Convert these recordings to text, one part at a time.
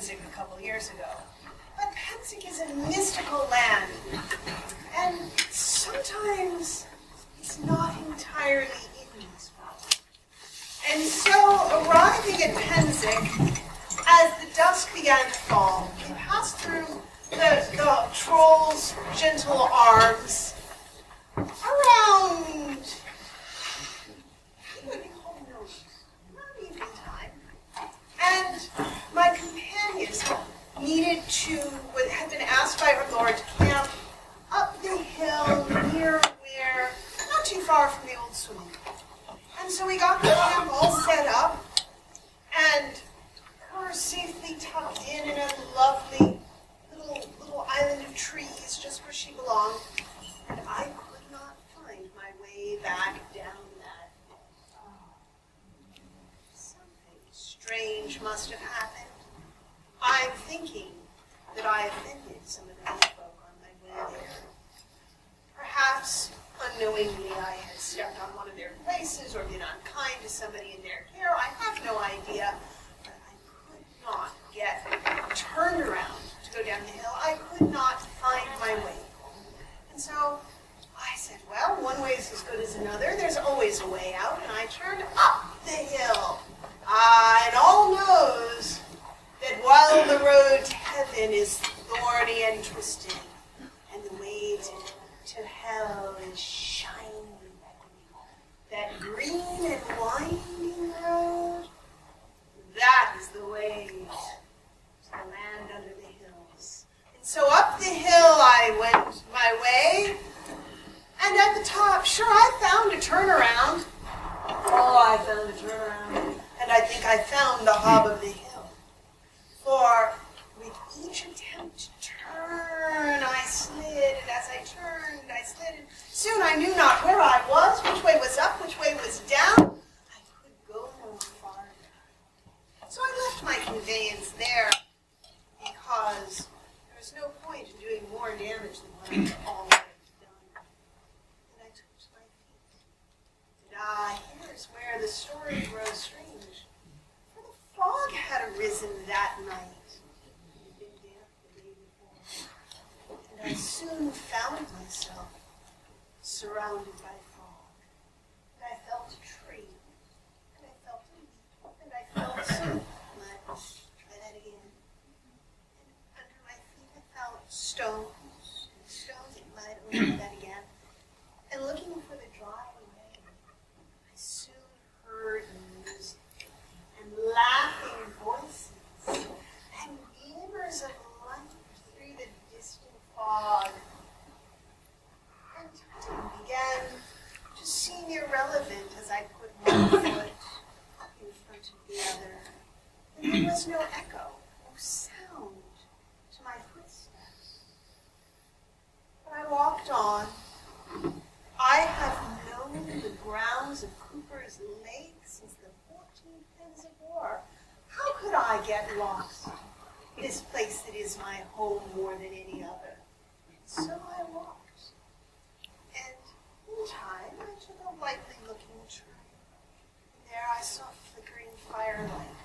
Pennsic a couple years ago. But Pennsic is a mystical land, and sometimes it's not entirely in this world. And so, arriving at Pennsic, as the dusk began to fall, we passed through the troll's gentle arms around evening time. And my companions had been asked by our Lord to camp up the hill near where, not too far from the old swimming pool. And so we got the camp all set up, and her safely tucked in a lovely little island of trees just where she belonged. And I could not find my way back down that hill. Something strange must have happened. I'm thinking that I offended some of the old folk on my way there. Perhaps unknowingly I had stepped on one of their places or been unkind to somebody in their care. I have no idea. But I could not get turned around to go down the hill. I could not find my way. And so I said, well, one way is as good as another. There's always a way out. And I turned up the hill. And all knows that while the road to heaven is thorny and twisted, and the way to hell is shiny, that green and winding road, that is the way to the land under the hills. And so up the hill I went my way, and at the top, sure, I found a turnaround. Oh, I found a turnaround. And I think I found the hob of the hill. For with each attempt to turn, I slid, and as I turned, I slid, and soon I knew not where I was, which way was up, which way was down. I could go no farther. So I left my conveyance there, because there was no point in doing more damage than what I had already done. And I took to my feet. And here's where the story grows strange. Fog had arisen that night. It had been damp the day before. And I soon found myself surrounded by fog. And I felt a tree. And I felt a leaf. And I felt some mud. Try that again. And under my feet I felt stones. And stones and mud. And that again. And looking for the dry way, I soon heard music. Laughing voices and glimmers of light through the distant fog. And time began to seem irrelevant as I put one foot in front of the other. And there was no echo or sound to my footsteps. But I walked on. I have known the grounds of Cooper's Lake since the 14th Pennsic War. How could I get lost? This place that is my home more than any other. So I walked. And in time, I took a lightly looking turn. And there I saw flickering firelight.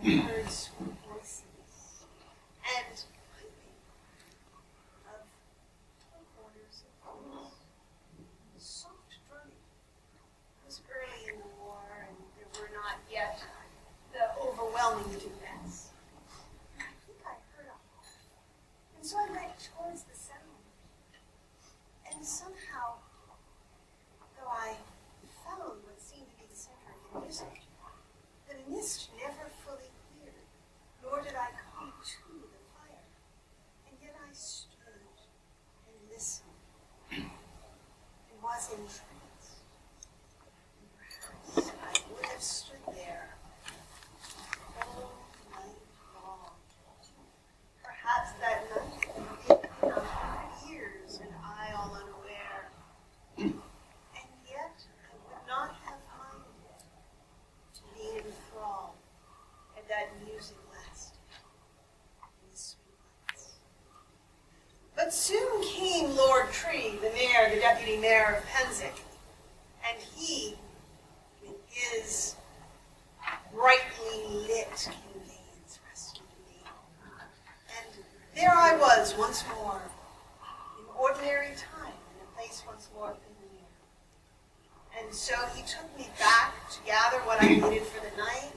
And I heard sweet voices. And piping of corners of voice. Soft drumming. It was early in the war, and there were not yet the overwhelming duets. I think I heard a heart, and so I went towards the sound. And somehow, though I found what seemed to be the center of the music, the mist never fully cleared, nor did I come to the fire. And yet I stood and listened, and was entranced. And perhaps I would have stood there all night long. Perhaps that night had been 100 years, and I all unaware. And yet I would not have minded to be enthralled had that music lasted in the sweet lights. But soon came Lord Traigh, the mayor, the deputy mayor of Pennsic, and he, with his brightly lit conveyance, rescued me. There I was once more, in ordinary time, in a place once more familiar. And so he took me back to gather what I needed for the night,